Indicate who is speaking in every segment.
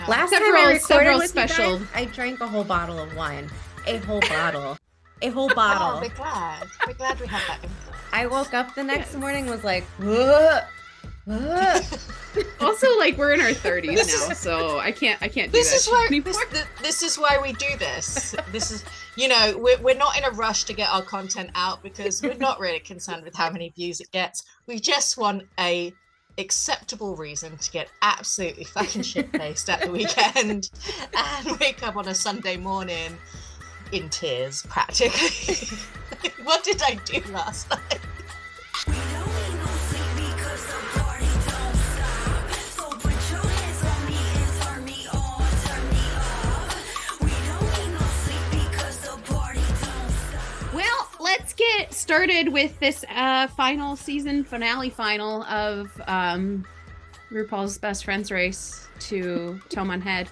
Speaker 1: Last time I recorded
Speaker 2: several
Speaker 1: with
Speaker 2: special.
Speaker 1: you guys, I drank a whole bottle of wine. A whole bottle. A whole
Speaker 3: Oh,
Speaker 1: bottle.
Speaker 3: we're glad. We're glad we had that input.
Speaker 1: I woke up the next
Speaker 2: Yes.
Speaker 1: morning, was like, "Ugh, ugh."
Speaker 2: Also, like, we're in our 30s
Speaker 3: This
Speaker 2: now,
Speaker 3: is-
Speaker 2: so I can't do
Speaker 3: This
Speaker 2: that
Speaker 3: is why
Speaker 2: anymore.
Speaker 3: this is why we do this. This is, we're not in a rush to get our content out because we're not really concerned with how many views it gets. We just want a acceptable reason to get absolutely fucking shit-faced at the weekend and wake up on a Sunday morning in tears, practically. What did I do last night?
Speaker 2: Well, let's get started with this final season finale final of RuPaul's Best Friends Race to Tome on Head.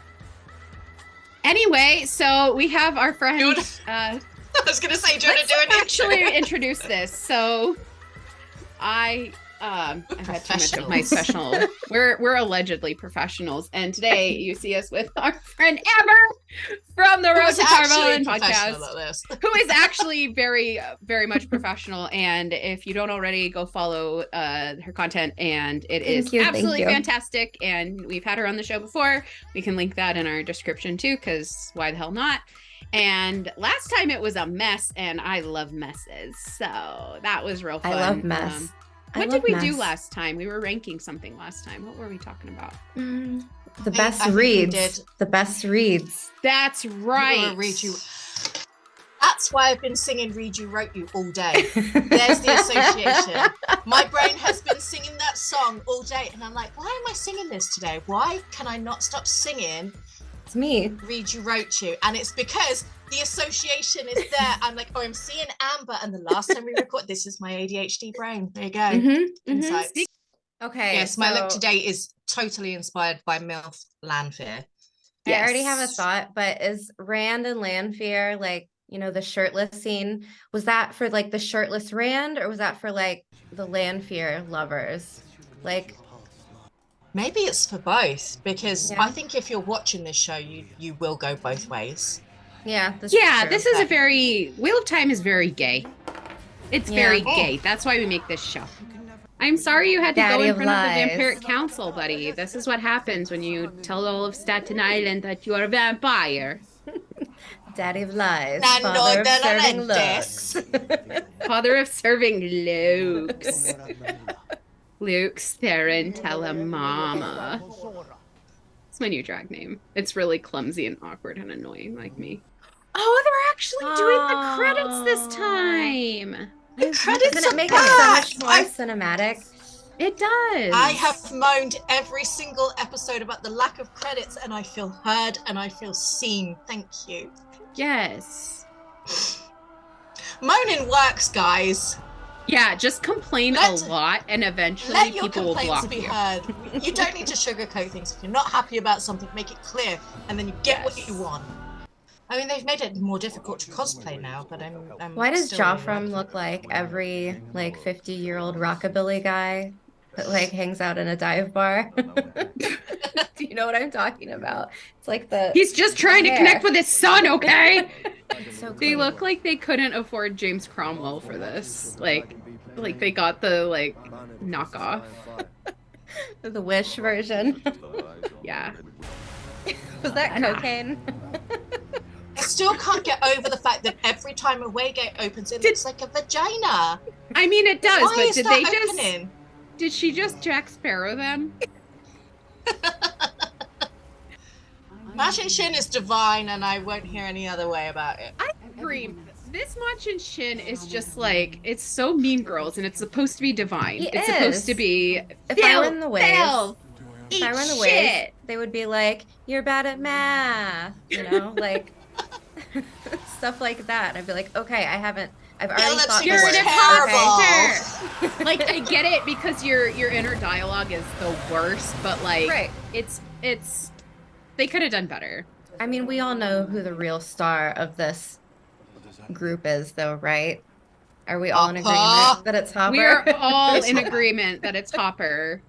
Speaker 2: Anyway, so we have our friend.
Speaker 3: I was gonna say, do you want to do an
Speaker 2: actually introduce this? So, I've had too much of my special. We're allegedly professionals, and today you see us with our friend Amber from the Road to Carvalho podcast, who is actually very, very much professional. And if you don't already, go follow her content, and it is absolutely fantastic. And we've had her on the show before. We can link that in our description too, because why the hell not? And last time it was a mess, and I love messes, so that was real fun.
Speaker 1: I love mess.
Speaker 2: What did we do last time? We were ranking something last time. What were we talking about?
Speaker 1: The best reads. The best reads.
Speaker 2: That's right.
Speaker 3: Read you. That's why I've been singing Read You Wrote You all day. There's the association. My brain has been singing that song all day, and I'm like, why am I singing this today? Why can I not stop singing?
Speaker 1: It's me.
Speaker 3: Read You Wrote You. And it's because the association is there. I'm like, oh, I'm seeing Amber. And the last time we recorded, this is my ADHD brain. There you go. Insights.
Speaker 1: Okay.
Speaker 3: Yes, my look today is totally inspired by MILF Lanfear.
Speaker 1: I already have a thought, but is Rand and Lanfear, like, the shirtless scene, was that for like the shirtless Rand, or was that for like the Lanfear lovers? Like,
Speaker 3: maybe it's for both, because I think if you're watching this show, you will go both ways.
Speaker 1: Yeah.
Speaker 2: This is a very Wheel of Time is very gay. It's very gay. That's why we make this show. I'm sorry you had to go in front of the Vampiric Council, buddy. This is what happens when you tell all of Staten Island that you are a vampire.
Speaker 1: Daddy of lies. Father of serving looks.
Speaker 2: Father of serving looks. Luke's Theron Telemama. It's my new drag name. It's really clumsy and awkward and annoying, like me. Oh, they're actually doing the credits this time.
Speaker 3: The credits
Speaker 1: Doesn't it make it so much more cinematic?
Speaker 2: It does.
Speaker 3: I have moaned every single episode about the lack of credits, and I feel heard and I feel seen. Thank you.
Speaker 2: Yes.
Speaker 3: Moaning works, guys.
Speaker 2: Yeah, just complain a lot, and eventually people will block you.
Speaker 3: Heard. You don't need to sugarcoat things. If you're not happy about something, make it clear, and then you get what you want. I mean, they've made it more difficult to cosplay now, but I'm
Speaker 1: Why does Joffrey look like every 50-year-old rockabilly guy that hangs out in a dive bar? Do you know what I'm talking about? It's like
Speaker 2: he's just trying to connect with his son, okay?
Speaker 1: So
Speaker 2: they look like they couldn't afford James Cromwell for this. Like they got the knockoff.
Speaker 1: The Wish version.
Speaker 2: Yeah.
Speaker 1: Was that cocaine?
Speaker 3: I still can't get over the fact that every time a Waygate opens, it looks like a vagina.
Speaker 2: I mean, it does,
Speaker 3: Why
Speaker 2: but
Speaker 3: did they just...
Speaker 2: Did she just Jack Sparrow them?
Speaker 3: Machin Shin is divine, and I won't hear any other way about it.
Speaker 2: I agree. This Machin Shin is just it's so Mean Girls, and it's supposed to be divine. It's supposed to be.
Speaker 1: If I were in the ways, they would be like, "You're bad at math," stuff like that. I'd be like, "Okay, I've already thought
Speaker 2: you're
Speaker 1: terrible."
Speaker 2: Okay. I get it because your inner dialogue is the worst, but it's they could have done better.
Speaker 1: I mean, we all know who the real star of this group is, though, right? Are we all in agreement that it's Hopper?
Speaker 2: We're all in agreement that it's Hopper.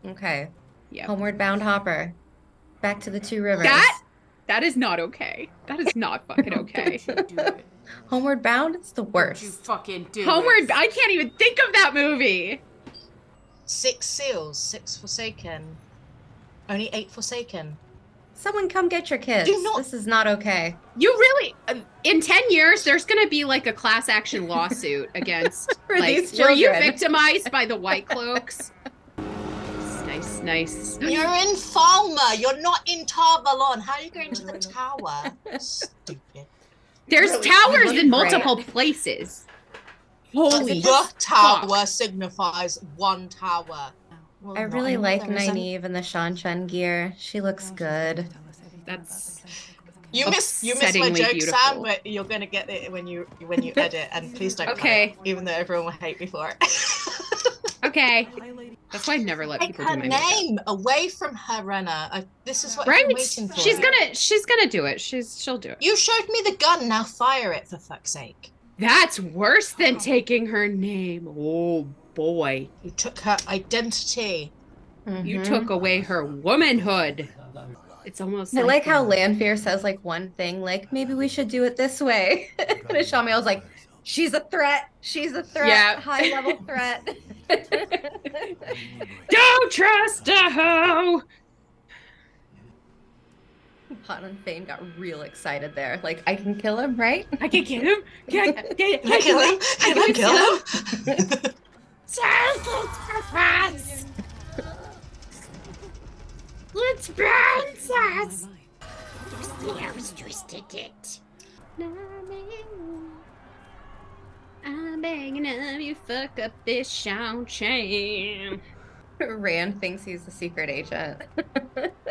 Speaker 1: Okay.
Speaker 2: Yeah.
Speaker 1: Homeward Bound Hopper. Back to the two rivers.
Speaker 2: That is not okay. That is not fucking okay.
Speaker 4: Don't you do it.
Speaker 1: Homeward Bound? It's the
Speaker 4: Don't you
Speaker 1: worst.
Speaker 4: fucking do
Speaker 2: Homeward,
Speaker 4: it.
Speaker 2: I can't even think of that movie.
Speaker 3: 6 seals, 6 forsaken. Only 8 forsaken.
Speaker 1: Someone come get your kids.
Speaker 3: Do not-
Speaker 1: This is not okay.
Speaker 2: You really, in 10 years, there's going to be like a class action lawsuit against,
Speaker 1: For
Speaker 2: like,
Speaker 1: these
Speaker 2: were you
Speaker 1: children.
Speaker 2: victimized by the White Cloaks? Nice.
Speaker 3: You're in Falmer. You're not in Valon. How are you going to the tower? Stupid.
Speaker 2: There's
Speaker 1: Really?
Speaker 2: towers
Speaker 1: You
Speaker 2: in
Speaker 1: look
Speaker 2: multiple places. Holy
Speaker 3: The tower
Speaker 2: fuck.
Speaker 3: signifies one tower. Well,
Speaker 1: I
Speaker 3: not
Speaker 1: really
Speaker 3: anymore,
Speaker 1: like
Speaker 3: there isn't.
Speaker 1: Nynaeve in the Shan Chen gear. She looks good.
Speaker 2: That's
Speaker 3: You missed my
Speaker 2: upsettingly
Speaker 3: joke,
Speaker 2: beautiful.
Speaker 3: Sam, but you're gonna get it when you edit, and please don't cut
Speaker 2: Okay.
Speaker 3: it, even though everyone will hate me for it.
Speaker 2: okay. That's why I never let
Speaker 3: Take
Speaker 2: people
Speaker 3: her
Speaker 2: do my makeup.
Speaker 3: name away from her, Renna. This is what
Speaker 2: Right?
Speaker 3: I've been waiting for.
Speaker 2: She's gonna do it. She'll do it.
Speaker 3: You showed me the gun. Now fire it, for fuck's sake.
Speaker 2: That's worse than taking her name. Oh boy.
Speaker 3: You took her identity.
Speaker 2: You
Speaker 1: Mhm.
Speaker 2: took away her womanhood. It's almost
Speaker 1: I like how Lanfear says like one thing, like maybe we should do it this way. And Ashami was like, she's a threat. She's a threat.
Speaker 2: Yeah.
Speaker 1: High level threat.
Speaker 2: Don't trust a hoe.
Speaker 1: Padan Fain got real excited there. Like, I can kill him, right?
Speaker 2: I can get him. Can I
Speaker 3: Can I kill him? Can I kill him?
Speaker 2: Sacrifice. Let's princess. I was twisted it. I'm begging of you, fuck up this Shang Chan.
Speaker 1: Rand thinks he's a secret agent.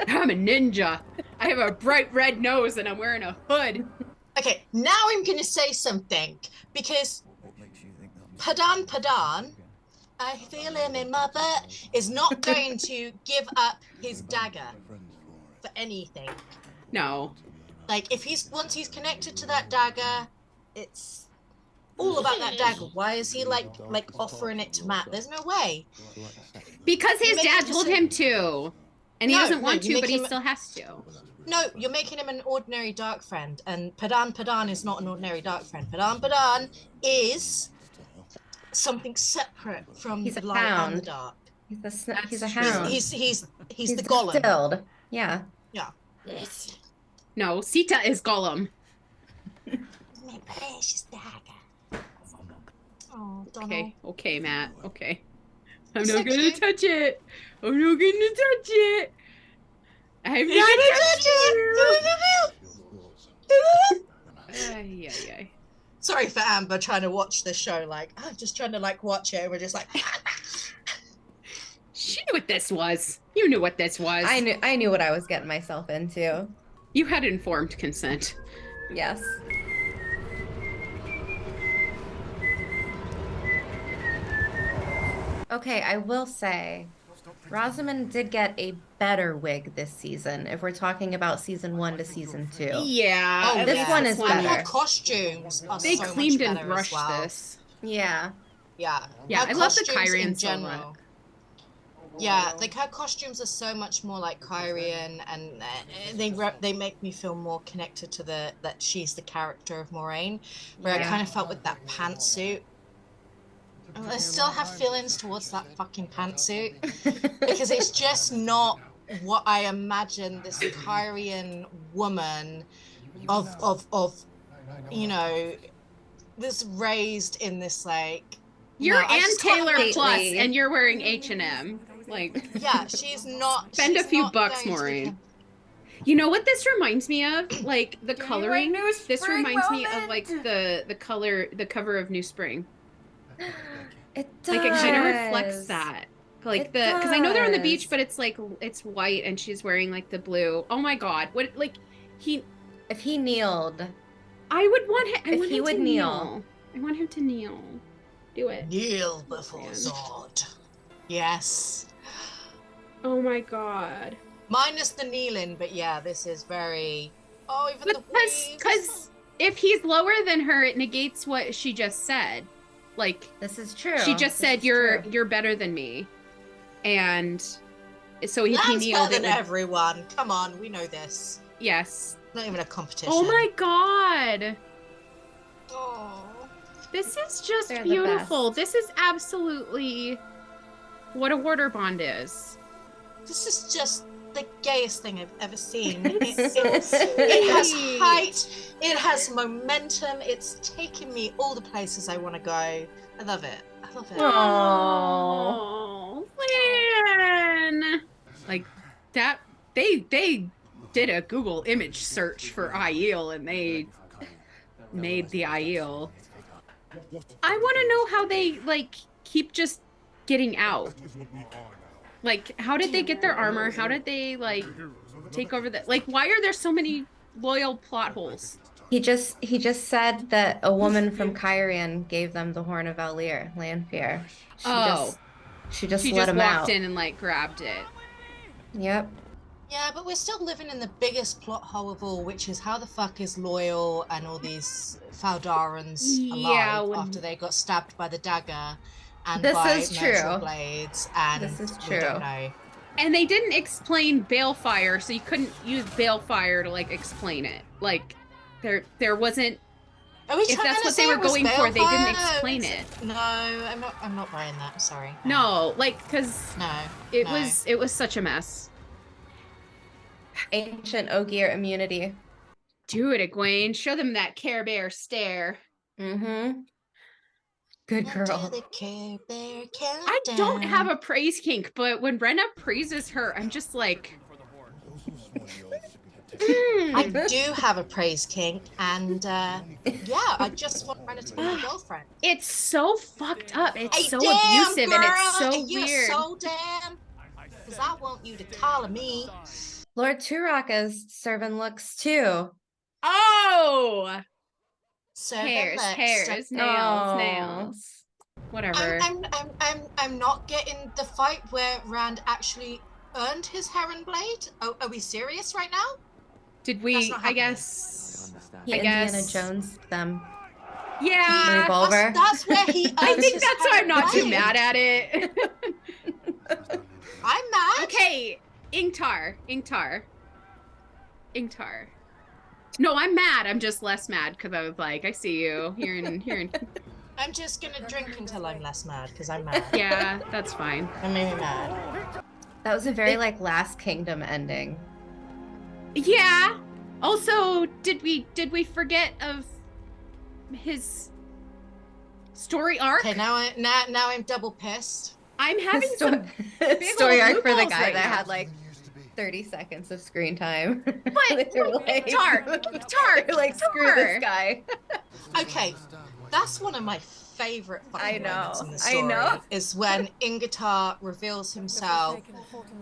Speaker 2: I'm a ninja. I have a bright red nose and I'm wearing a hood.
Speaker 3: Okay, now I'm gonna say something, because Padan, I feel him in my butt, is not going to give up his dagger for anything.
Speaker 2: No.
Speaker 3: Like, if once he's connected to that dagger, it's all about that dagger. Why is he like offering it to Matt? There's no way.
Speaker 2: Because his
Speaker 3: You make
Speaker 2: dad
Speaker 3: him
Speaker 2: told
Speaker 3: just-
Speaker 2: him to. And he
Speaker 3: No,
Speaker 2: doesn't
Speaker 3: no,
Speaker 2: want
Speaker 3: you
Speaker 2: to, but
Speaker 3: make
Speaker 2: he
Speaker 3: him-
Speaker 2: still has to.
Speaker 3: No, you're making him an ordinary dark friend, and Padan is not an ordinary dark friend. Padan is something separate from
Speaker 1: He's
Speaker 3: the
Speaker 1: a
Speaker 3: light and
Speaker 1: hound.
Speaker 3: the dark.
Speaker 1: He's a
Speaker 2: true.
Speaker 1: hound.
Speaker 3: He's the
Speaker 1: distilled.
Speaker 3: golem.
Speaker 1: Yeah.
Speaker 3: Yeah.
Speaker 2: No, Sita is Gollum.
Speaker 3: My precious dagger. Oh, Donald.
Speaker 2: Okay, Matt. Okay. I'm
Speaker 3: It's
Speaker 2: not
Speaker 3: so
Speaker 2: gonna
Speaker 3: cute.
Speaker 2: touch it. I'm not gonna touch it. I'm
Speaker 3: You're
Speaker 2: not
Speaker 3: gonna
Speaker 2: touch
Speaker 3: touch it.
Speaker 2: Ay.
Speaker 3: Sorry for Amber trying to watch the show. Like, I'm just trying to watch it. And we're just like,
Speaker 2: She knew what this was. You knew what this was.
Speaker 1: I knew what I was getting myself into.
Speaker 2: You had informed consent.
Speaker 1: Yes. Okay, I will say, Rosamund did get a better wig this season, if we're talking about season 1 to season 2.
Speaker 2: Yeah.
Speaker 3: oh,
Speaker 1: this
Speaker 3: yeah.
Speaker 1: one is
Speaker 3: And
Speaker 1: better.
Speaker 3: her costumes are
Speaker 2: They
Speaker 3: so much
Speaker 2: cleaned and
Speaker 3: better as
Speaker 2: brushed
Speaker 3: well.
Speaker 2: this.
Speaker 1: Yeah.
Speaker 3: Yeah.
Speaker 2: Yeah,
Speaker 3: Her
Speaker 2: I love the
Speaker 3: costumes in
Speaker 2: Kyrian so
Speaker 3: general.
Speaker 2: much.
Speaker 3: Yeah, like her costumes are so much more like Kyrian, and they make me feel more connected to that she's the character of Moraine, where I
Speaker 1: Yeah.
Speaker 3: kind of felt with that pantsuit. I still have feelings towards that fucking pantsuit because it's just not what I imagine this Kyrian woman of this raised in this
Speaker 2: You're
Speaker 3: no, I
Speaker 2: Ann
Speaker 3: just can't
Speaker 2: Taylor
Speaker 1: imagine-
Speaker 2: Plus,
Speaker 1: Lately.
Speaker 2: and you're wearing H&M. Like,
Speaker 3: yeah, she's not.
Speaker 2: Spend a
Speaker 3: she's
Speaker 2: few
Speaker 3: not
Speaker 2: bucks,
Speaker 3: going to
Speaker 2: Maureen.
Speaker 3: become-
Speaker 2: you know what this reminds me of? Like the coloring.
Speaker 4: New
Speaker 2: This
Speaker 4: Spring
Speaker 2: reminds me of
Speaker 4: moment.
Speaker 2: like the cover of New Spring.
Speaker 1: It does.
Speaker 2: Like it kind of reflects that. Like
Speaker 1: It
Speaker 2: because I know they're on the
Speaker 1: does.
Speaker 2: beach, but it's like it's white and she's wearing like the blue. Oh my god! What like he?
Speaker 1: If he kneeled,
Speaker 2: I would want him. I
Speaker 1: If
Speaker 2: want
Speaker 1: he
Speaker 2: him
Speaker 1: would
Speaker 2: to
Speaker 1: kneel.
Speaker 2: I want him to kneel. Do it.
Speaker 3: Kneel before
Speaker 2: Man.
Speaker 3: Zod. Yes.
Speaker 2: Oh my god.
Speaker 3: Minus the kneeling, but yeah, this is very. Oh, even the
Speaker 2: Because if he's lower than her, it negates what she just said. Like
Speaker 1: this is true.
Speaker 2: she just
Speaker 1: This
Speaker 2: said
Speaker 1: is
Speaker 2: you're
Speaker 1: true.
Speaker 2: you're better than me, and So he
Speaker 3: Lan's
Speaker 2: kneeled
Speaker 3: better
Speaker 2: it
Speaker 3: than
Speaker 2: with,
Speaker 3: everyone. Come on, we know this.
Speaker 2: yes.
Speaker 3: Not even a competition.
Speaker 2: Oh my god.
Speaker 3: Oh.
Speaker 2: This is just
Speaker 1: They're the
Speaker 2: beautiful.
Speaker 1: best.
Speaker 2: This is absolutely what a water bond is.
Speaker 3: This is just the gayest thing I've ever seen.
Speaker 2: It's
Speaker 3: It has
Speaker 2: sweet.
Speaker 3: height, it has momentum, it's taking me all the places I want to go. I love it. I love it.
Speaker 2: Oh, Lan. Like that they did a Google image search for Aiel and they made the Aiel. I want to know how they like keep just getting out. Like, how did they get their armor? How did they like take over the like? Why are there so many loyal plot holes?
Speaker 1: He just said that a woman from Kyrian gave them the Horn of Valir, Lanfear.
Speaker 2: Oh,
Speaker 1: she just
Speaker 2: she
Speaker 1: let
Speaker 2: just
Speaker 1: him
Speaker 2: walked
Speaker 1: out.
Speaker 2: in and like grabbed it.
Speaker 1: Yep.
Speaker 3: Yeah, but we're still living in the biggest plot hole of all, which is how the fuck is Loyal and all these Faldarans
Speaker 2: Yeah,
Speaker 3: alive
Speaker 2: when-
Speaker 3: after they got stabbed by the dagger and
Speaker 1: This
Speaker 3: by
Speaker 1: is
Speaker 3: Myrtle
Speaker 1: true.
Speaker 3: blades, and
Speaker 1: This is
Speaker 3: we don't
Speaker 1: true.
Speaker 3: know.
Speaker 2: And they didn't explain Balefire, so you couldn't use Balefire to like explain it. Like, there wasn't.
Speaker 3: Are we
Speaker 2: If
Speaker 3: trying
Speaker 2: that's
Speaker 3: to
Speaker 2: what
Speaker 3: say
Speaker 2: they were
Speaker 3: it was
Speaker 2: going for, they didn't
Speaker 3: Balefire?
Speaker 2: explain
Speaker 3: It's-
Speaker 2: it.
Speaker 3: No, I'm not buying that. I'm sorry.
Speaker 2: No, like, because
Speaker 3: No.
Speaker 2: it
Speaker 3: no.
Speaker 2: was such a mess.
Speaker 1: Ancient Ogier immunity.
Speaker 2: Do it, Egwene. Show them that Care Bear stare.
Speaker 1: Mm-hmm. Good
Speaker 3: Into
Speaker 1: girl.
Speaker 3: the Care Bear countdown.
Speaker 2: I don't have a praise kink, but when Brenna praises her, I'm just like,
Speaker 3: I do have a praise kink, and yeah, I just want Brenna to be my girlfriend.
Speaker 2: it's so fucked up. It's
Speaker 3: Hey,
Speaker 2: so
Speaker 3: damn,
Speaker 2: abusive, and it's
Speaker 3: girl,
Speaker 2: so
Speaker 3: you
Speaker 2: weird.
Speaker 3: so damn. Because I want you to call me.
Speaker 1: Lord Turaka's serving looks too.
Speaker 2: Oh,
Speaker 3: Serving
Speaker 2: hairs,
Speaker 3: Lex.
Speaker 2: hairs, nails,
Speaker 1: Oh.
Speaker 2: nails. Whatever.
Speaker 3: I'm not getting the fight where Rand actually earned his Heron Blade. Oh, are we serious right now?
Speaker 2: Did
Speaker 3: That's
Speaker 2: we?
Speaker 3: not
Speaker 2: I
Speaker 3: happening.
Speaker 2: guess.
Speaker 1: He
Speaker 2: I
Speaker 1: Indiana
Speaker 2: guess.
Speaker 1: Jones them.
Speaker 2: Yeah.
Speaker 1: Revolver.
Speaker 3: That's where he earns
Speaker 2: I think
Speaker 3: his
Speaker 2: that's why I'm
Speaker 3: Heron
Speaker 2: not too
Speaker 3: Blade.
Speaker 2: mad at it.
Speaker 3: I'm mad.
Speaker 2: Okay, Ingtar. No, I'm mad. I'm just less mad because I was like, I see you. Here in.
Speaker 3: I'm just gonna drink until I'm less mad because I'm mad.
Speaker 2: Yeah, that's fine.
Speaker 3: I'm maybe mad.
Speaker 1: That was a very like Last Kingdom ending.
Speaker 2: Yeah. Also, did we forget of his story arc?
Speaker 3: Okay, now I'm double pissed.
Speaker 2: I'm having some
Speaker 1: Story
Speaker 2: old
Speaker 1: arc for the
Speaker 2: loopholes
Speaker 1: guy
Speaker 2: right
Speaker 1: that
Speaker 2: now.
Speaker 1: had like 30 seconds of screen time.
Speaker 2: But
Speaker 1: They were
Speaker 2: Tar,
Speaker 1: they're like screw this guy.
Speaker 3: Okay, that's one of my favorite fucking
Speaker 1: I
Speaker 3: moments
Speaker 1: know,
Speaker 3: in the
Speaker 1: I
Speaker 3: story.
Speaker 1: know.
Speaker 3: Is when Ingatar reveals himself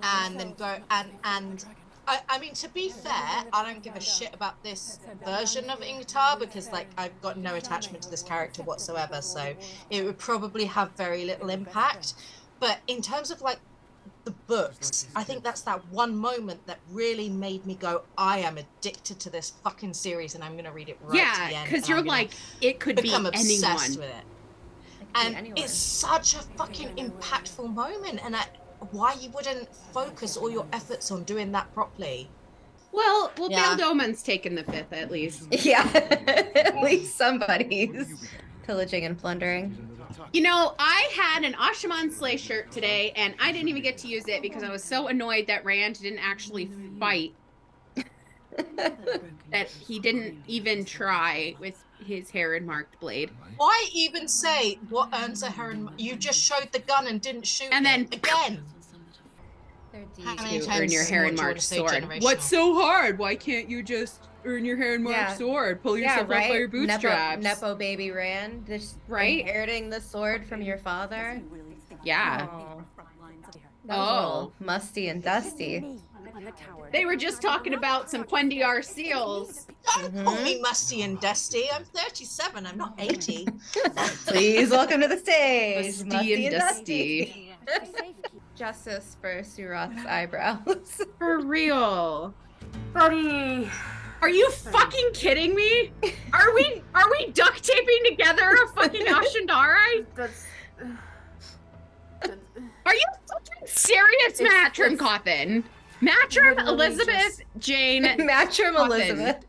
Speaker 3: and then go and I mean, to be fair, I don't give a shit about this version of Ingatar because like I've got no attachment to this character whatsoever, so it would probably have very little impact. But in terms of like the books, I think that's that one moment that really made me go, I am addicted to this fucking series and I'm gonna read it right to the
Speaker 2: Yeah,
Speaker 3: end.
Speaker 2: because
Speaker 3: and
Speaker 2: you're
Speaker 3: I'm gonna
Speaker 2: like, it could be
Speaker 3: become obsessed
Speaker 2: anyone.
Speaker 3: with it.
Speaker 1: It could be
Speaker 3: And
Speaker 1: anyone.
Speaker 3: it's such a fucking impactful moment, and why you wouldn't focus all your efforts on doing that properly.
Speaker 2: Well,
Speaker 3: Yeah.
Speaker 2: Bail Doman's taken the fifth at least.
Speaker 1: Yeah, at least somebody's pillaging and plundering.
Speaker 2: You know, I had an Ashaman Slay shirt today, and I didn't even get to use it because I was so annoyed that Rand didn't actually fight. That he didn't even try with his Heron-marked blade.
Speaker 3: Why even say what earns a Heron? You just showed the gun and didn't shoot
Speaker 2: And then-
Speaker 3: it again.
Speaker 1: They're
Speaker 3: How
Speaker 1: deep.
Speaker 3: many
Speaker 2: To
Speaker 3: times
Speaker 2: earn your
Speaker 3: more do you
Speaker 2: Heron-marked
Speaker 3: wanna say
Speaker 2: sword.
Speaker 3: generational?
Speaker 2: What's so hard? Why can't you just earn your Heron-marked
Speaker 1: Yeah.
Speaker 2: sword? Pull
Speaker 1: Yeah,
Speaker 2: yourself up by
Speaker 1: right.
Speaker 2: your bootstraps.
Speaker 1: Nepo baby Rand, just
Speaker 2: Right?
Speaker 1: inheriting the sword from your father.
Speaker 2: Yeah.
Speaker 1: Oh, that was a
Speaker 2: Oh.
Speaker 1: little musty and dusty.
Speaker 2: They were just talking about some Quendiar seals.
Speaker 3: Don't call me musty and dusty. I'm 37. I'm not 80.
Speaker 1: Please welcome to the stage,
Speaker 2: Musty and dusty.
Speaker 1: Justice for Surat's eyebrows.
Speaker 2: For real.
Speaker 4: Buddy.
Speaker 2: Are you fucking kidding me? Are we duct taping together a fucking Ashandari?
Speaker 4: That's.
Speaker 2: Are you fucking serious Matrim coffin. Matrim
Speaker 1: literally
Speaker 2: Elizabeth Jane
Speaker 1: Matrim
Speaker 2: coffin.
Speaker 1: Elizabeth.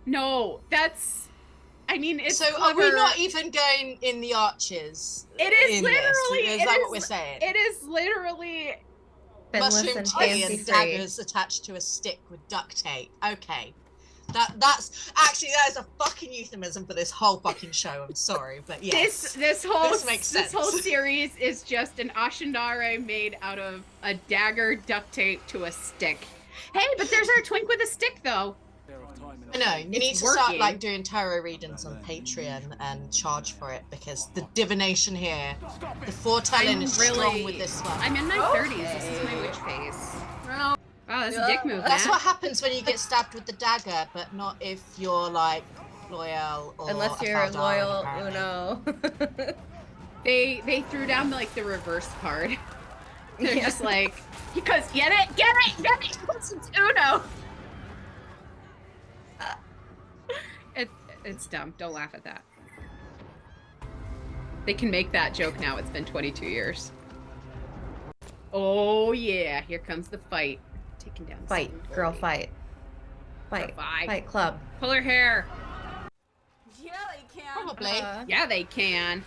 Speaker 2: No, that's. I mean, it's.
Speaker 3: So
Speaker 2: clever.
Speaker 3: are we not even going in the arches?
Speaker 2: It is
Speaker 3: in
Speaker 2: literally.
Speaker 3: This? Is that what we're saying?
Speaker 2: It is literally.
Speaker 1: Finless
Speaker 3: Mushroom
Speaker 1: and
Speaker 3: tea
Speaker 1: fancy
Speaker 3: and
Speaker 1: free.
Speaker 3: daggers attached to a stick with duct tape. Okay. That's actually, that is a fucking euphemism for this whole fucking show. I'm sorry, but yes.
Speaker 2: This
Speaker 3: makes sense.
Speaker 2: This whole series is just an Ashendare made out of a dagger duct tape to a stick. Hey, but there's our twink with a stick though.
Speaker 3: I know, you need to
Speaker 2: working.
Speaker 3: start like doing tarot readings on Patreon and charge for it, because the divination here, the foretelling is strong with this one.
Speaker 2: I'm in my 30s. This is my witch face. Wow, that's a dick move,
Speaker 3: That's
Speaker 2: man.
Speaker 3: what happens when you get stabbed with the dagger, but not if you're like loyal or
Speaker 1: Unless
Speaker 3: a
Speaker 1: you're
Speaker 3: Faldarin,
Speaker 1: loyal,
Speaker 3: apparently.
Speaker 1: Uno.
Speaker 2: They threw down like the reverse card. They're just like, because get it, it's Uno. It's dumb. Don't laugh at that. They can make that joke now. It's been 22 years. Oh yeah, here comes the fight. Taking down.
Speaker 1: Fight, girl, fight. Fight. Fight club.
Speaker 2: Pull her hair.
Speaker 4: Yeah, they can.
Speaker 3: Probably.
Speaker 2: Yeah, they can.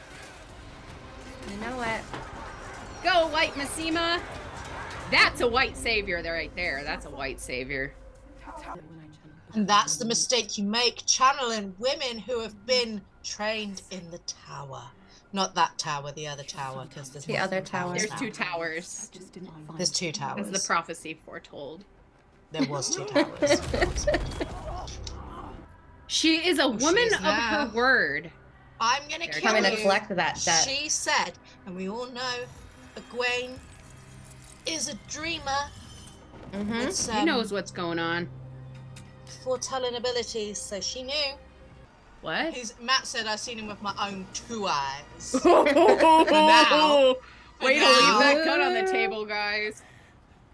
Speaker 1: You know what?
Speaker 2: Go, White Massima. That's a white savior right there. That's a white savior.
Speaker 3: And that's the mistake you make, channeling women who have been trained in the tower. Not that tower, the other tower, because there's
Speaker 1: The
Speaker 3: multiple
Speaker 1: other tower.
Speaker 3: towers
Speaker 2: There's
Speaker 3: now.
Speaker 2: 2 towers.
Speaker 3: There's 2 towers.
Speaker 2: As the prophecy foretold.
Speaker 3: There was 2 towers.
Speaker 2: She is a woman
Speaker 3: she's
Speaker 2: of
Speaker 3: now.
Speaker 2: her word.
Speaker 3: I'm gonna
Speaker 2: They're
Speaker 3: kill
Speaker 1: Coming
Speaker 3: you.
Speaker 1: to collect that debt.
Speaker 3: She said, and we all know, Egwene is a dreamer.
Speaker 1: Mm-hmm.
Speaker 3: It's,
Speaker 2: He knows what's going on.
Speaker 3: foretelling abilities, so she knew.
Speaker 2: What?
Speaker 3: Matt said, I've seen him with my own 2 eyes.
Speaker 2: Now, way to
Speaker 3: now-
Speaker 2: leave that cut on the table, guys.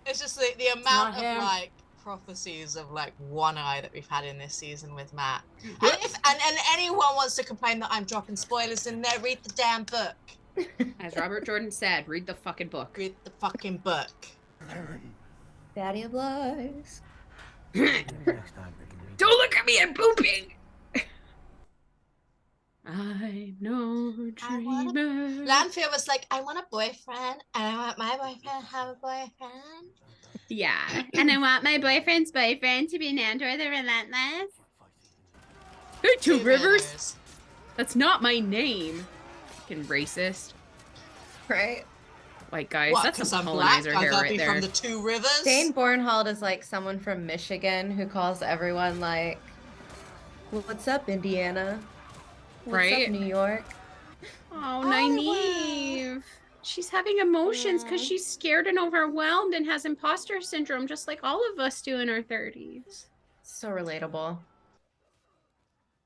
Speaker 3: It's just the amount
Speaker 4: not him.
Speaker 3: of like prophecies of like 1 eye that we've had in this season with Matt. And anyone wants to complain that I'm dropping spoilers in there, read the damn book.
Speaker 2: As Robert Jordan said, read the fucking book.
Speaker 3: Read the fucking book.
Speaker 1: Daddy of lies.
Speaker 2: Don't look at me, I'm pooping. I'm no dreamer.
Speaker 3: Lanfear was like, I want a boyfriend, and I want my boyfriend to have a boyfriend.
Speaker 2: Yeah, and I want my boyfriend's boyfriend to be Nandor the Relentless. Hey, Two Rivers. That's not my name. Fucking racist.
Speaker 1: Right?
Speaker 2: White guys,
Speaker 3: What,
Speaker 2: that's
Speaker 3: 'cause
Speaker 2: some
Speaker 3: I'm black?
Speaker 2: colonizer
Speaker 3: I
Speaker 2: hair
Speaker 3: gotta
Speaker 2: right
Speaker 3: be
Speaker 2: there.
Speaker 3: from the 2 Rivers?
Speaker 1: Dane Bornhold is like someone from Michigan who calls everyone like, what's up, Indiana? What's
Speaker 2: Right?
Speaker 1: up, New York?
Speaker 2: Oh, Nynaeve. She's having emotions because she's scared and overwhelmed and has imposter syndrome, just like all of us do in our 30s.
Speaker 1: So relatable.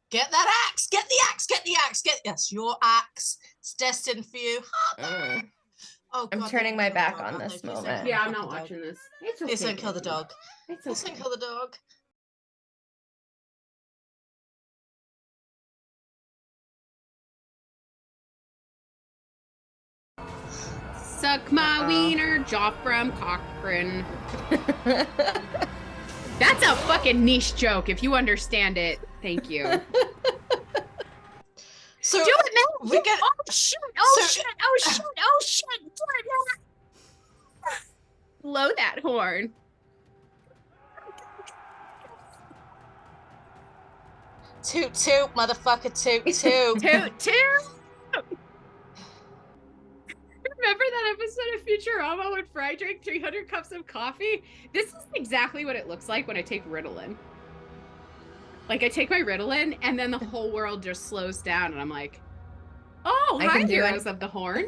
Speaker 3: Get that axe! Get the axe! Get the axe! Yes, your axe. It's destined for you. Oh,
Speaker 1: I'm
Speaker 3: God,
Speaker 1: turning
Speaker 3: don't
Speaker 1: my
Speaker 3: kill the
Speaker 1: back
Speaker 3: dog.
Speaker 1: on
Speaker 3: Oh, no,
Speaker 1: this
Speaker 3: please don't
Speaker 1: moment.
Speaker 3: kill
Speaker 2: Yeah,
Speaker 3: the
Speaker 2: I'm not
Speaker 3: fucking dog.
Speaker 2: watching this. It's okay.
Speaker 3: Please don't kill the dog.
Speaker 2: It's
Speaker 3: Please don't
Speaker 2: okay.
Speaker 3: kill the dog.
Speaker 2: Suck my wiener, Joffrey Cochran. That's a fucking niche joke. If you understand it, thank you. Do
Speaker 3: So
Speaker 2: it, man!
Speaker 3: we get.
Speaker 2: Oh shit! Oh
Speaker 3: So-
Speaker 2: shit! Oh shit! Oh shit! Do it, man! Blow that horn.
Speaker 3: Toot toot, motherfucker, toot toot.
Speaker 2: Toot toot! Remember that episode of Futurama when Fry drank 300 cups of coffee? This is exactly what it looks like when I take Ritalin. Like, I take my Ritalin, and then the whole world just slows down, and I'm like, oh,
Speaker 1: I
Speaker 2: hi,
Speaker 1: can do
Speaker 2: heroes
Speaker 1: it.
Speaker 2: of the horn.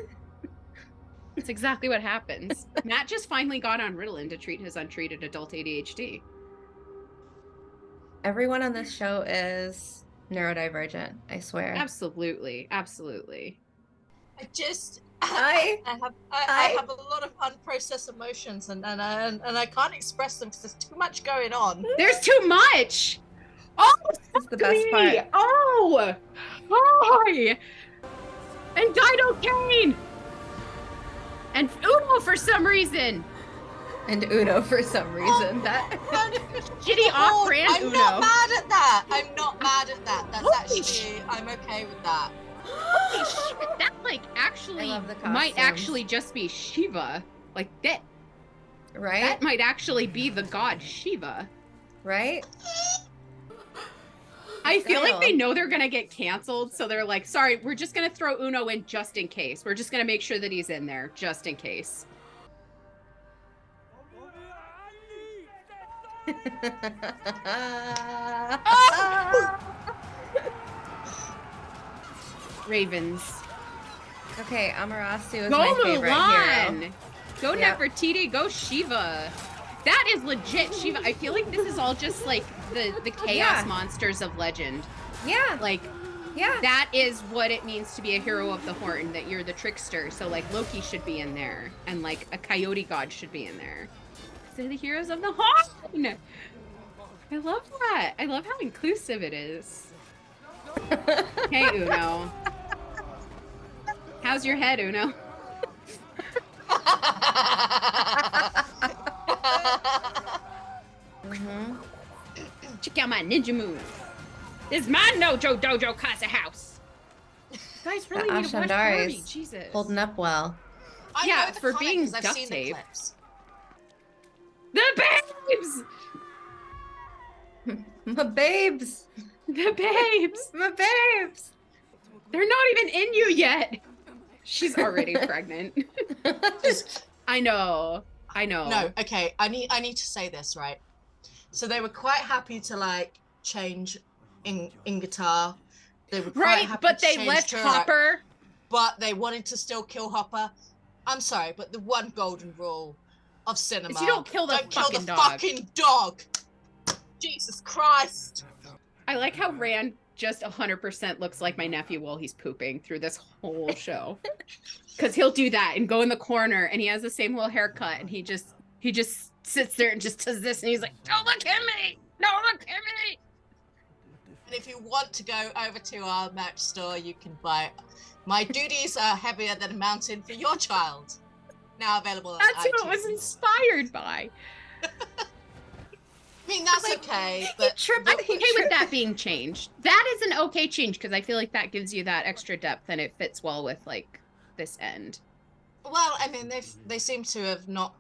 Speaker 2: It's exactly what happens. Matt just finally got on Ritalin to treat his untreated adult ADHD.
Speaker 1: Everyone on this show is neurodivergent, I swear.
Speaker 2: Absolutely. Absolutely.
Speaker 3: I have a lot of unprocessed emotions, and I can't express them because there's too much going on.
Speaker 2: There's too much! Oh,
Speaker 1: That's the best
Speaker 2: me!
Speaker 1: part.
Speaker 2: Oh! Hi! And Dino Kane! And Uno for some reason.
Speaker 1: And Uno for some reason. That
Speaker 2: Shitty off-brand
Speaker 3: I'm
Speaker 2: Uno.
Speaker 3: not mad at that. I'm not mad at that. That's
Speaker 2: Holy
Speaker 3: actually, I'm okay with that.
Speaker 2: Holy shit, that like actually
Speaker 1: I love the
Speaker 2: might
Speaker 1: costumes.
Speaker 2: actually just be Shiva. Like that
Speaker 1: right?
Speaker 2: might actually be the god Shiva.
Speaker 1: Right?
Speaker 2: I feel like they
Speaker 1: Style.
Speaker 2: know they're gonna get canceled, so they're like, sorry, we're just gonna throw Uno in just in case. We're just gonna make sure that he's in there just in case. Ravens.
Speaker 1: Okay, Amaterasu is
Speaker 2: Go
Speaker 1: my favorite
Speaker 2: Mulan!
Speaker 1: hero.
Speaker 2: Go
Speaker 1: Yep.
Speaker 2: Nefertiti, go Shiva. That is legit Shiva. I feel like this is all just like the chaos
Speaker 1: Yeah.
Speaker 2: monsters of legend.
Speaker 1: Yeah,
Speaker 2: Like
Speaker 1: yeah.
Speaker 2: that is what it means to be a hero of the horn, that you're the trickster. So like Loki should be in there, and like a coyote god should be in there. They're the heroes of the horn. I love that. I love how inclusive it is. Hey Uno. How's your head, Uno?
Speaker 1: Mhm.
Speaker 2: Check out my ninja moves. This is my Dojo Casa house. You guys really
Speaker 1: The
Speaker 2: need to watch Barbie.
Speaker 1: Ashandaris
Speaker 2: Jesus.
Speaker 1: holding up well.
Speaker 3: I
Speaker 2: Yeah,
Speaker 3: know the
Speaker 2: for
Speaker 3: comic
Speaker 2: being
Speaker 3: 'cause I've
Speaker 2: duct
Speaker 3: seen
Speaker 2: tape.
Speaker 3: the clips.
Speaker 2: The babes!
Speaker 1: My babes.
Speaker 2: The babes!
Speaker 1: My babes.
Speaker 2: They're not even in you yet. She's already pregnant. I know. I know.
Speaker 3: No, okay. I need to say this, right? So they were quite happy to like change in guitar. They were quite
Speaker 2: Right,
Speaker 3: happy
Speaker 2: but
Speaker 3: to
Speaker 2: they
Speaker 3: change
Speaker 2: left
Speaker 3: Turok,
Speaker 2: Hopper.
Speaker 3: but they wanted to still kill Hopper. I'm sorry, but the one golden rule of cinema:
Speaker 2: You don't kill the fucking dog.
Speaker 3: fucking dog. Jesus Christ!
Speaker 2: I like how Rand just 100% looks like my nephew while he's pooping through this whole show. Because he'll do that and go in the corner, and he has the same little haircut, and he just sits there and just does this, and he's like, "Don't look at me! Don't look at me!"
Speaker 3: And if you want to go over to our merch store, you can buy My Duties Are Heavier Than a Mountain for Your Child. Now available on
Speaker 2: That's
Speaker 3: iTunes.
Speaker 2: who it was inspired by.
Speaker 3: I mean, that's okay, but
Speaker 2: I'm okay with that being changed. That is an okay change, because I feel like that gives you that extra depth, and it fits well with like this end.
Speaker 3: well, I mean, they seem to have not.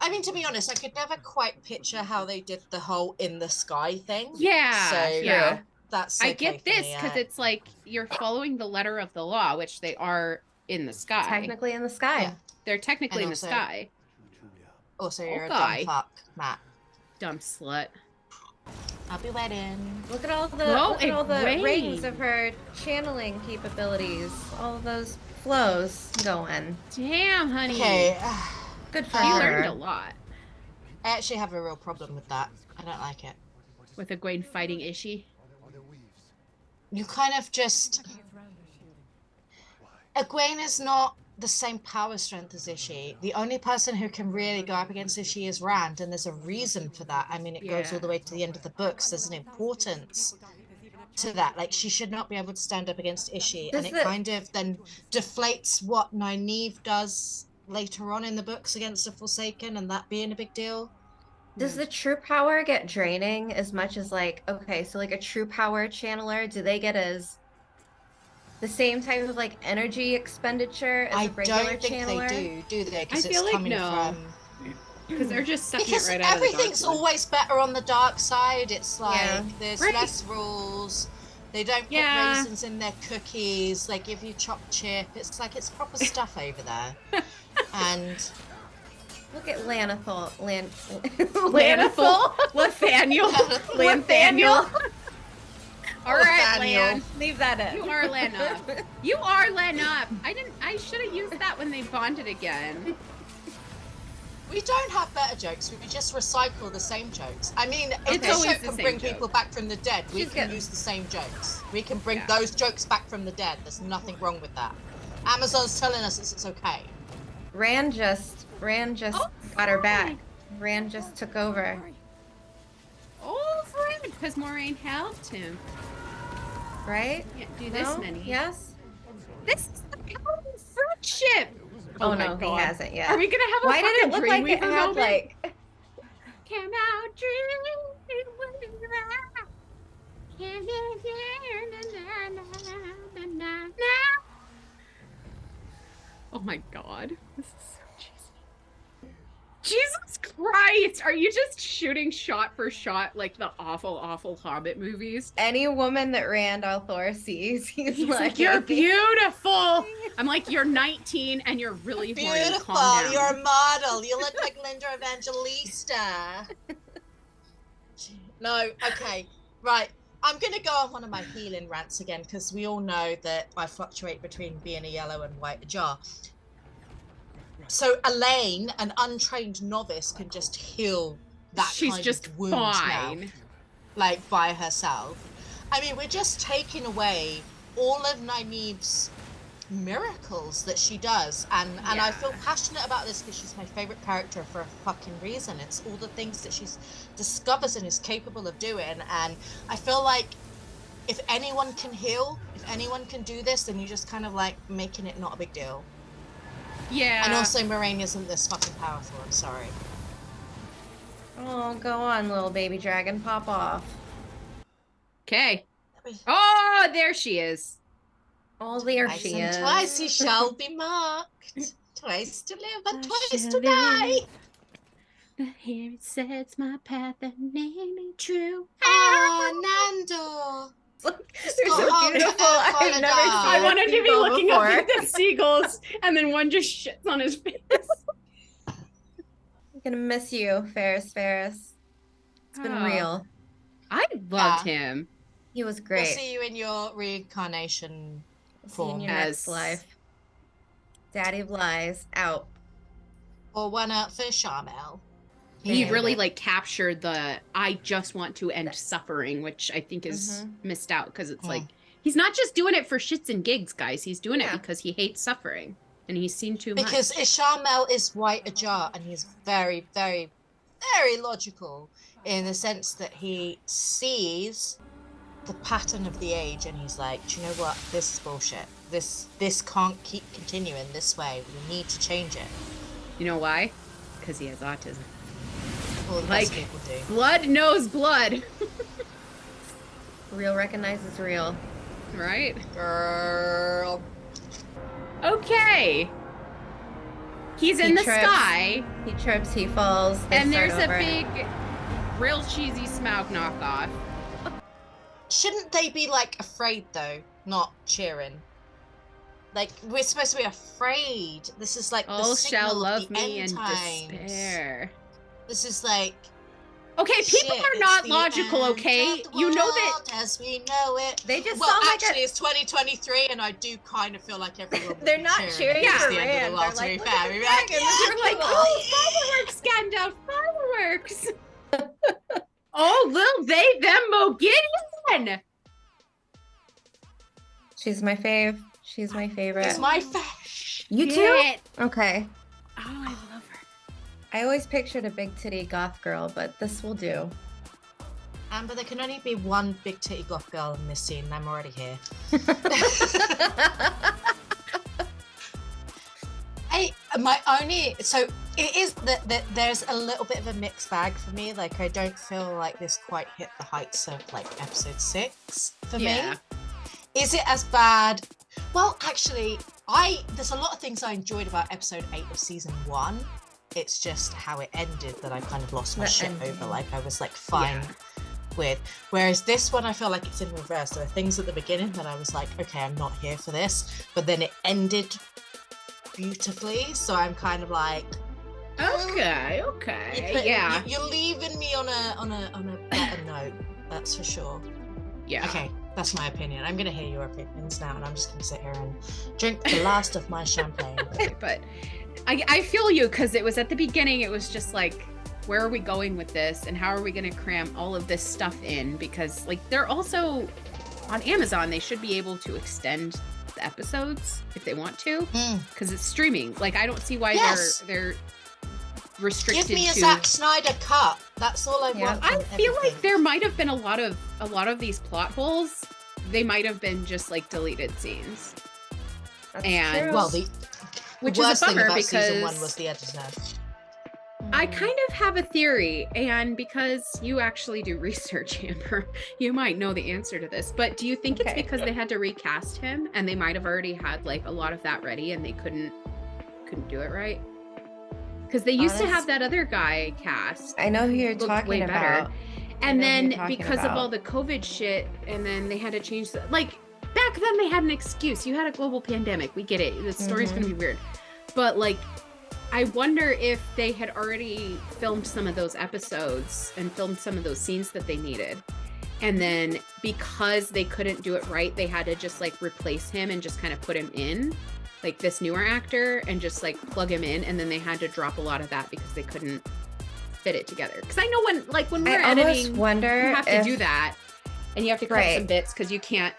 Speaker 3: I mean, to be honest, I could never quite picture how they did the whole in the sky thing.
Speaker 2: Yeah,
Speaker 3: So
Speaker 2: yeah.
Speaker 3: that's.
Speaker 2: I
Speaker 3: Okay
Speaker 2: get
Speaker 3: for
Speaker 2: this
Speaker 3: me,
Speaker 2: because it's like you're following the letter of the law, which they are in the sky.
Speaker 1: Technically in the sky.
Speaker 3: Yeah.
Speaker 2: They're technically
Speaker 3: And
Speaker 2: in the
Speaker 3: also-
Speaker 2: sky.
Speaker 3: Also, you're
Speaker 2: Okay.
Speaker 3: a dumb fuck, Matt.
Speaker 2: Dumb slut.
Speaker 3: I'll be waiting.
Speaker 1: Look at all the
Speaker 2: Whoa,
Speaker 1: look at all the
Speaker 2: it
Speaker 1: rings
Speaker 2: rained.
Speaker 1: of her channeling capabilities. All of those flows going.
Speaker 2: Damn, honey.
Speaker 3: Okay,
Speaker 1: Good for
Speaker 2: She
Speaker 3: You
Speaker 2: learned a
Speaker 1: her.
Speaker 2: lot
Speaker 3: I actually have a real problem with that. I don't like it.
Speaker 2: with Egwene fighting Ishii.
Speaker 3: You kind of just. Egwene is not the same power strength as Ishii. The only person who can really go up against Ishii is Rand, and there's a reason for that. I mean, it goes all the way to the end of the books. There's an importance to that. Like, she should not be able to stand up against Ishii, and
Speaker 1: Does
Speaker 3: it kind of then deflates what Nynaeve does later on in the books against the Forsaken, and that being a big deal.
Speaker 1: Does the true power get draining as much as like, okay, so like a true power channeler, do they get as the same type of like energy expenditure as
Speaker 3: I
Speaker 1: a regular
Speaker 3: don't think
Speaker 1: channeler?
Speaker 3: they do they? Because
Speaker 2: I
Speaker 3: it's
Speaker 2: feel like
Speaker 3: coming
Speaker 2: no.
Speaker 3: from.
Speaker 2: Because they're just sucking
Speaker 3: Because
Speaker 2: it right out of the dark
Speaker 3: everything's
Speaker 2: one.
Speaker 3: always better on the dark side. It's like
Speaker 1: Yeah.
Speaker 3: there's
Speaker 2: Right.
Speaker 3: less rules. They don't put
Speaker 2: Yeah.
Speaker 3: raisins in their cookies. They give you chopped chip. It's like it's proper stuff over there. And
Speaker 1: Look at Lanathol.
Speaker 2: Lanathol? Nathaniel? Nathaniel? All right,
Speaker 3: Nathaniel.
Speaker 2: Lan.
Speaker 1: Leave that in.
Speaker 2: You are Lena. You are Lena. I should have used that when they bonded again.
Speaker 3: we don't have better jokes. We just recycle the same jokes. I mean, if
Speaker 2: It's
Speaker 3: this
Speaker 2: always
Speaker 3: show
Speaker 2: the
Speaker 3: can
Speaker 2: same
Speaker 3: bring
Speaker 2: joke.
Speaker 3: people back from the dead, we
Speaker 1: She's
Speaker 3: can
Speaker 1: good.
Speaker 3: use the same jokes. We can bring
Speaker 2: Yeah.
Speaker 3: those jokes back from the dead. There's nothing wrong with that. Amazon's telling us it's okay.
Speaker 1: Rand just
Speaker 2: Oh,
Speaker 1: got her back.
Speaker 2: fine.
Speaker 1: Rand just took over.
Speaker 2: Oh, friend, because Moraine helped him.
Speaker 1: Right?
Speaker 2: Can't do this
Speaker 1: No?
Speaker 2: many.
Speaker 1: Yes?
Speaker 2: This is the power of ship.
Speaker 1: Oh,
Speaker 2: my
Speaker 1: no,
Speaker 2: God.
Speaker 1: he hasn't yet.
Speaker 2: Are we gonna have a
Speaker 1: Why did it look like it
Speaker 2: Dreamweaver
Speaker 1: had
Speaker 2: moment?
Speaker 1: like?
Speaker 2: Come out, Dreamweaver. Oh my God, this is so cheesy. Jesus Christ, are you just shooting shot for shot like the awful, awful Hobbit movies?
Speaker 1: Any woman that Randall Thor sees, he's like,
Speaker 2: You're beautiful. I'm like, you're 19 and you're really horny.
Speaker 3: Beautiful.
Speaker 2: Calm down.
Speaker 3: You're a model. You look like Linda Evangelista. No, okay, right. I'm going to go on one of my healing rants again because we all know that I fluctuate between being a yellow and white jar. So Elaine, an untrained novice, can just heal that
Speaker 2: She's
Speaker 3: kind
Speaker 2: just
Speaker 3: of wound
Speaker 2: fine.
Speaker 3: now, like by herself. I mean, we're just taking away all of Nynaeve's miracles that she does, and I feel passionate about this because she's my favorite character for a fucking reason. It's all the things that she discovers and is capable of doing, and I feel like if anyone can heal, if anyone can do this, then you're just kind of like making it not a big deal.
Speaker 2: Yeah.
Speaker 3: And also Moraine isn't this fucking powerful, I'm sorry.
Speaker 1: Oh, go on, little baby dragon, pop off.
Speaker 2: Okay. Oh, there she is.
Speaker 1: Oh, there
Speaker 3: Twice
Speaker 1: she
Speaker 3: and
Speaker 1: is.
Speaker 3: twice he shall be marked. Twice to live and twice to die.
Speaker 2: The here it sets my path and name it true.
Speaker 3: Oh, Nando.
Speaker 1: They're
Speaker 3: got
Speaker 1: so
Speaker 3: all the
Speaker 1: beautiful. I've
Speaker 3: Earth
Speaker 1: never
Speaker 3: on
Speaker 1: seen
Speaker 3: a
Speaker 2: I
Speaker 1: a
Speaker 2: wanted to be
Speaker 1: seagull
Speaker 2: looking
Speaker 1: before.
Speaker 2: up at the seagulls, and then one just shits on his face.
Speaker 1: I'm gonna miss you, Ferris. It's been
Speaker 2: Oh.
Speaker 1: real.
Speaker 2: I loved him.
Speaker 1: He was
Speaker 3: We'll
Speaker 1: great.
Speaker 3: see you in your reincarnation
Speaker 1: See you in
Speaker 3: form.
Speaker 1: your next life. Daddy of Lies, out.
Speaker 3: Or one out for Charmel.
Speaker 2: He
Speaker 1: Yeah.
Speaker 2: really like captured the I just want to end suffering, which I think is
Speaker 1: Mm-hmm.
Speaker 2: missed out because it's like he's not just doing it for shits and gigs, guys. He's doing it
Speaker 1: Yeah.
Speaker 2: because he hates suffering and he's seen too much.
Speaker 3: Because Charmel is white ajar and he's very, very, very logical in the sense that he sees the pattern of the age and he's like, do you know what? This is bullshit. This can't keep continuing this way. We need to change it.
Speaker 2: You know why? Because he has autism.
Speaker 3: All the
Speaker 2: Like,
Speaker 3: best people do.
Speaker 2: blood knows blood.
Speaker 1: Real recognizes real.
Speaker 2: Right?
Speaker 3: Girl.
Speaker 2: Okay. He's in
Speaker 1: He
Speaker 2: the
Speaker 1: trips.
Speaker 2: sky,
Speaker 1: He trips, he falls. They
Speaker 2: and
Speaker 1: start
Speaker 2: there's a
Speaker 1: over.
Speaker 2: big, real cheesy Smaug knockoff.
Speaker 3: Shouldn't they be like afraid though, not cheering? Like we're supposed to be afraid. This is like the
Speaker 2: All shall
Speaker 3: signal
Speaker 2: love
Speaker 3: of the
Speaker 2: me
Speaker 3: end
Speaker 2: and
Speaker 3: times.
Speaker 2: despair.
Speaker 3: This is like
Speaker 2: Okay, people
Speaker 3: shit,
Speaker 2: are
Speaker 3: it's
Speaker 2: not
Speaker 3: the
Speaker 2: logical,
Speaker 3: end
Speaker 2: okay?
Speaker 3: of the
Speaker 2: You know that.
Speaker 3: world as we know it.
Speaker 1: They just
Speaker 3: Well,
Speaker 1: sound like
Speaker 3: actually, it's 2023, and I do kind of feel like everyone. would
Speaker 1: They're
Speaker 3: be
Speaker 1: not cheering
Speaker 3: against
Speaker 1: for
Speaker 3: the end of
Speaker 1: Rand.
Speaker 3: the world.
Speaker 1: They're
Speaker 3: To be
Speaker 1: like,
Speaker 3: fair,
Speaker 1: look
Speaker 3: we'd be
Speaker 1: at
Speaker 3: like,
Speaker 1: the dragon.
Speaker 3: yeah,
Speaker 2: You're like,
Speaker 3: cool.
Speaker 2: oh, fireworks, Gandalf, fireworks. Oh, little they, them, Mogideon.
Speaker 1: She's my fave. She's my favorite.
Speaker 3: It's my fish.
Speaker 1: You too?
Speaker 2: Shit.
Speaker 1: Okay.
Speaker 2: Oh, I love her.
Speaker 1: I always pictured a big titty goth girl, but this will do.
Speaker 3: Amber, there can only be one big titty goth girl in this scene, and I'm already here. So it is that there's a little bit of a mixed bag for me. Like I don't feel like this quite hit the heights of like episode 6 for me. Is it as bad? Well, actually, there's a lot of things I enjoyed about episode 8 of season 1. It's just how it ended that I kind of lost my shit over. Like I was like fine with. Whereas this one, I feel like it's in reverse. There are things at the beginning that I was like, okay, I'm not here for this, but then it ended beautifully. So I'm kind of like,
Speaker 2: Okay.
Speaker 3: you're leaving me on a better note. That's for sure.
Speaker 2: Yeah.
Speaker 3: Okay, that's my opinion. I'm gonna hear your opinions now, and I'm just gonna sit here and drink the last of my champagne.
Speaker 2: But I feel you, because it was at the beginning, it was just like, where are we going with this, and how are we going to cram all of this stuff in? Because like they're also on Amazon, they should be able to extend the episodes if they want to, because it's streaming. Like I don't see why they're restricted.
Speaker 3: Give me a
Speaker 2: to...
Speaker 3: Zack Snyder cut. That's all I want.
Speaker 2: I
Speaker 3: from
Speaker 2: feel like
Speaker 3: everything.
Speaker 2: there might have been a lot of these plot holes. They might have been just like deleted scenes.
Speaker 1: That's
Speaker 2: And-
Speaker 1: true.
Speaker 3: Well,
Speaker 2: which
Speaker 3: The
Speaker 2: is
Speaker 3: worst
Speaker 2: a
Speaker 3: thing
Speaker 2: bummer
Speaker 3: about
Speaker 2: because
Speaker 3: season 1 was the editor.
Speaker 2: I kind of have a theory, and because you actually do research, Amber, you might know the answer to this, but do you think it's
Speaker 1: Okay.
Speaker 2: because they had to recast him and they might have already had like a lot of that ready and they couldn't do it right? Because they used to have that other guy cast.
Speaker 1: I know who you're
Speaker 2: looked
Speaker 1: talking
Speaker 2: way better.
Speaker 1: about.
Speaker 2: And
Speaker 1: I know who
Speaker 2: then
Speaker 1: you're talking
Speaker 2: because of
Speaker 1: about.
Speaker 2: all the COVID shit, and then they had to change the, like, back then they had an excuse. You had a global pandemic. We get it. The story's gonna be weird. But like, I wonder if they had already filmed some of those episodes and filmed some of those scenes that they needed. And then because they couldn't do it right, they had to just like replace him and just kind of put him in, like this newer actor, and just like plug him in. And then they had to drop a lot of that because they couldn't fit it together. Because I know when we're editing,
Speaker 1: wonder
Speaker 2: you have to do that, and you have to cut
Speaker 1: Right.
Speaker 2: some bits because you can't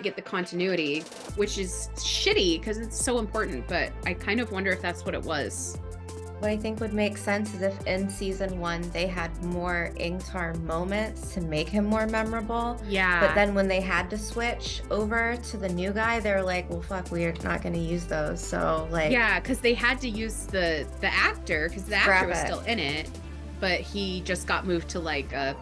Speaker 2: get the continuity, which is shitty because it's so important. But I kind of wonder if that's what it was.
Speaker 1: What I think would make sense is if in season 1 they had more Ingtar moments to make him more memorable.
Speaker 2: Yeah.
Speaker 1: But then when they had to switch over to the new guy, they were like, well, fuck, we're not going to use those. So, like.
Speaker 2: Yeah, because they had to use the actor, because the actor was still in it, but he just got moved to like a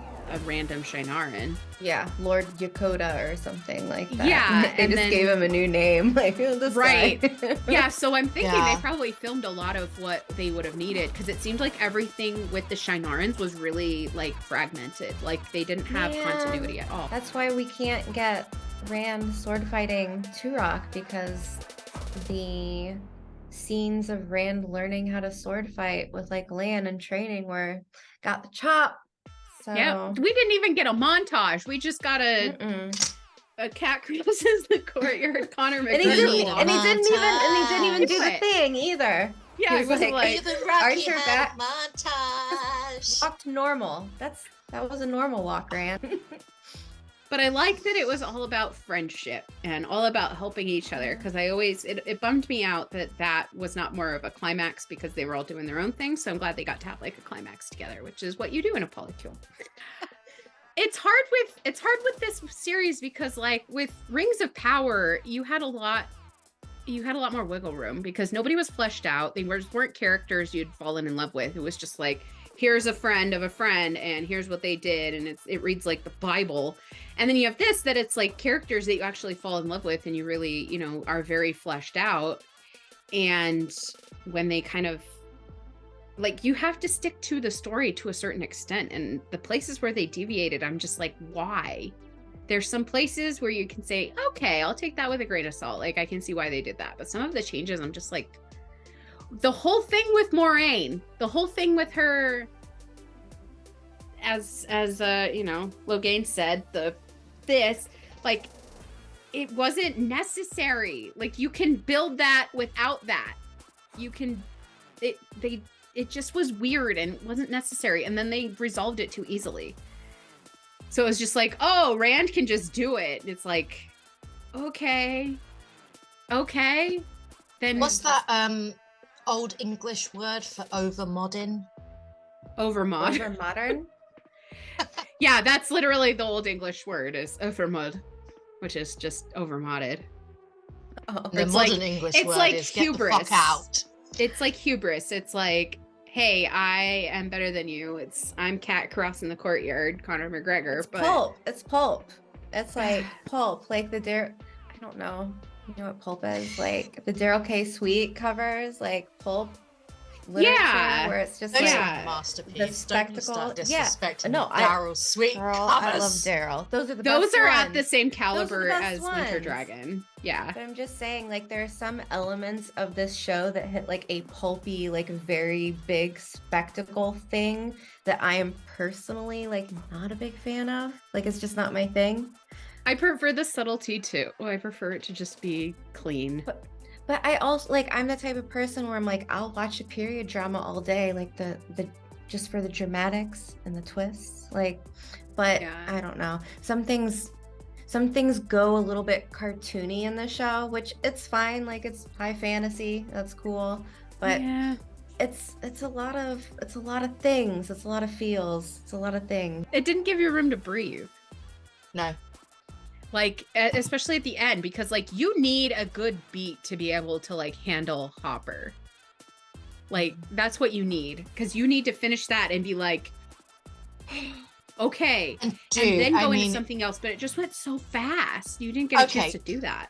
Speaker 2: random Shinaran.
Speaker 1: Yeah, Lord Yakota or something like that.
Speaker 2: Yeah,
Speaker 1: they just gave him a new name. Like, this
Speaker 2: right.
Speaker 1: guy.
Speaker 2: Yeah, so I'm thinking
Speaker 3: Yeah.
Speaker 2: they probably filmed a lot of what they would have needed, because it seemed like everything with the Shinarans was really like fragmented. Like they didn't have continuity at all.
Speaker 1: That's why we can't get Rand sword fighting Turok, because the scenes of Rand learning how to sword fight with like Lan and training were got the chop. So
Speaker 2: Yeah, we didn't even get a montage. We just got a cat crosses the courtyard. Conor McGregor.
Speaker 1: and he didn't even do the
Speaker 2: it.
Speaker 1: thing either.
Speaker 2: Yeah,
Speaker 1: He
Speaker 2: it was like
Speaker 3: Even Rocky
Speaker 1: Archer
Speaker 3: had
Speaker 1: back-
Speaker 3: a montage.
Speaker 1: walked normal. That was a normal walk, Rand.
Speaker 2: But I like that it was all about friendship and all about helping each other, because it bummed me out that was not more of a climax because they were all doing their own thing. So I'm glad they got to have like a climax together, which is what you do in a polycule. It's hard with this series because like with Rings of Power, you had a lot more wiggle room because nobody was fleshed out. They weren't characters you'd fallen in love with. It was just like, here's a friend of a friend and here's what they did, and it reads like the Bible. And then you have this, that it's like characters that you actually fall in love with and you really, are very fleshed out. And when they kind of like, you have to stick to the story to a certain extent, and the places where they deviated, I'm just like, why? There's some places where you can say, okay, I'll take that with a grain of salt. Like I can see why they did that. But some of the changes, I'm just like, the whole thing with Moraine, the whole thing with her, as Logain said, like, it wasn't necessary. Like, you can build that without that. It just was weird and wasn't necessary. And then they resolved it too easily. So it was just like, oh, Rand can just do it. And it's like, okay. Then
Speaker 3: What's that old English word for overmodding?
Speaker 2: Overmod.
Speaker 1: Over modern.
Speaker 2: Yeah, that's literally the old English word, is overmod, which is just overmodded.
Speaker 1: Oh,
Speaker 3: The
Speaker 2: It's
Speaker 3: modern
Speaker 2: like-
Speaker 3: English
Speaker 2: it's
Speaker 3: word
Speaker 2: like
Speaker 3: is
Speaker 2: hubris.
Speaker 3: get the fuck out.
Speaker 2: It's like hubris. It's like, hey, I am better than you. I'm cat crossing the courtyard, Conor McGregor.
Speaker 1: It's
Speaker 2: but
Speaker 1: pulp. It's pulp. It's like pulp. Like I don't know. You know what pulp is? Like the Daryl K. Sweet covers, like pulp literature,
Speaker 2: Yeah.
Speaker 1: where it's just
Speaker 3: Those
Speaker 1: like,
Speaker 2: Yeah.
Speaker 3: are masterpiece.
Speaker 1: the
Speaker 3: Don't you
Speaker 1: spectacle.
Speaker 3: start
Speaker 1: Yeah.
Speaker 3: disrespecting
Speaker 1: No,
Speaker 3: Daryl's sweet
Speaker 1: girl,
Speaker 3: covers.
Speaker 1: I love Daryl. Those are the
Speaker 2: those
Speaker 1: best
Speaker 2: are at
Speaker 1: ones.
Speaker 2: the same caliber
Speaker 1: best
Speaker 2: as Winter
Speaker 1: ones.
Speaker 2: Dragon. Yeah.
Speaker 1: But I'm just saying, like, there are some elements of this show that hit like a pulpy, like very big spectacle thing that I am personally like not a big fan of. Like, it's just not my thing.
Speaker 2: I prefer the subtlety too. I prefer it to just be clean.
Speaker 1: But I also like, I'm the type of person where I'm like, I'll watch a period drama all day, like the just for the dramatics and the twists. Like, but
Speaker 2: Yeah.
Speaker 1: I don't know. Some things go a little bit cartoony in the show, which it's fine. Like, it's high fantasy, that's cool. But
Speaker 2: yeah.
Speaker 1: it's a lot of things. It's a lot of feels. It's a lot of things.
Speaker 2: It didn't give you room to breathe.
Speaker 3: No.
Speaker 2: Like, especially at the end, because like you need a good beat to be able to like handle Hopper. Like, that's what you need, because you need to finish that and be like, okay, and then go into something else. But it just went so fast. You didn't get a chance to do that.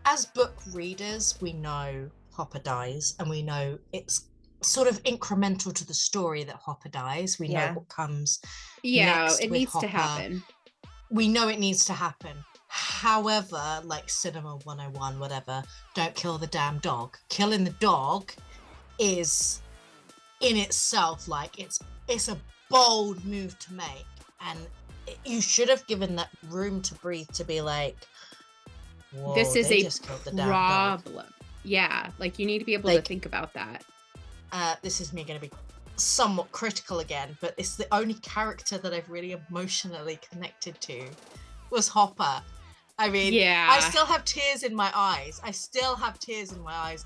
Speaker 3: As book readers, we know Hopper dies, and we know it's sort of incremental to the story that Hopper dies. We know what comes next.
Speaker 2: It needs to happen.
Speaker 3: We know it needs to happen. However, like Cinema 101, whatever, don't kill the damn dog. Killing the dog is in itself like it's a bold move to make, and you should have given that room to breathe, to be like, whoa,
Speaker 2: this is a
Speaker 3: problem.
Speaker 2: Yeah, like you need to be able to think about that.
Speaker 3: This is me going to be somewhat critical again, but it's the only character that I've really emotionally connected to was Hopper. I mean, I still have tears in my eyes.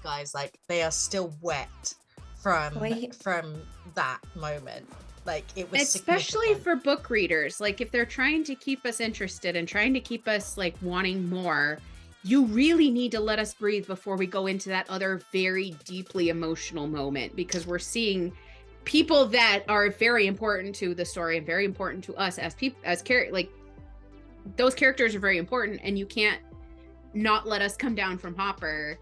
Speaker 3: Guys. Like, they are still wet from that moment. Like, it was
Speaker 2: especially for book readers. Like, if they're trying to keep us interested and trying to keep us like wanting more, you really need to let us breathe before we go into that other very deeply emotional moment, because we're seeing people that are very important to the story and very important to us as people, like those characters are very important, and you can't not let us come down from Hopper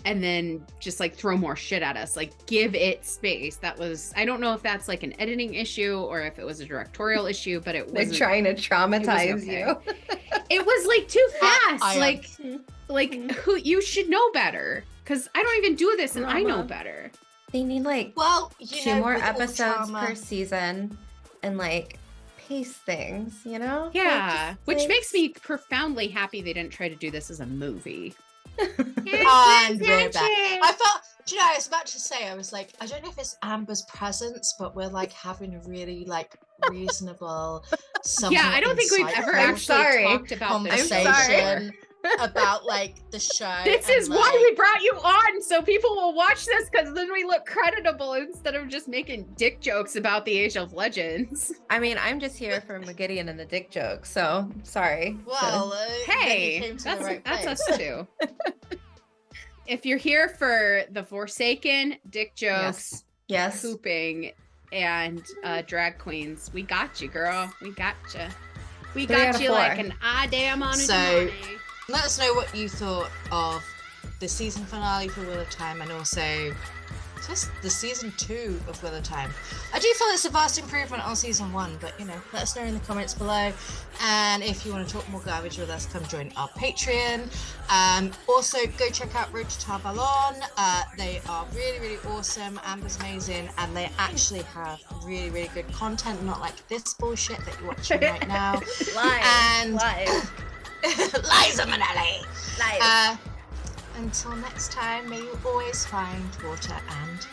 Speaker 2: and then just like throw more shit at us. Like, give it space. That was, I don't know if that's like an editing issue or if it was a directorial issue, but it was
Speaker 1: like trying to traumatize you.
Speaker 2: It was like too fast. Like who, you should know better, because I don't even do this and I know better.
Speaker 1: They need like 2 more episodes per season and like pace things, you know?
Speaker 2: Yeah, which makes me profoundly happy they didn't try to do this as a movie.
Speaker 3: And we're back. I felt, do you know, I was about to say, I was like, I don't know if it's Amber's presence, but we're like having a really like reasonable,
Speaker 2: I don't think we've ever actually talked about
Speaker 3: conversation about like the show.
Speaker 2: This is why we brought you on, so people will watch this, because then we look creditable instead of just making dick jokes about the Age of Legends.
Speaker 1: I mean, I'm just here for Gideon and the dick joke, so sorry.
Speaker 3: Well,
Speaker 2: hey, that's us too. If you're here for the Forsaken, dick jokes,
Speaker 1: yes,
Speaker 2: pooping, and drag queens, we got you, girl. We got you. We got you like an damn on a
Speaker 3: let us know what you thought of the season finale for Wheel of Time, and also just the season 2 of Wheel of Time. I do feel it's a vast improvement on season 1, but you know, let us know in the comments below. And if you want to talk more garbage with us, come join our Patreon. Also, go check out Road to Valon. They are really, really awesome. Amber's amazing, and they actually have really, really good content, not like this bullshit that you're watching right now.
Speaker 1: Lies.
Speaker 3: Liza Minnelli. Lies. Until next time, may you always find water and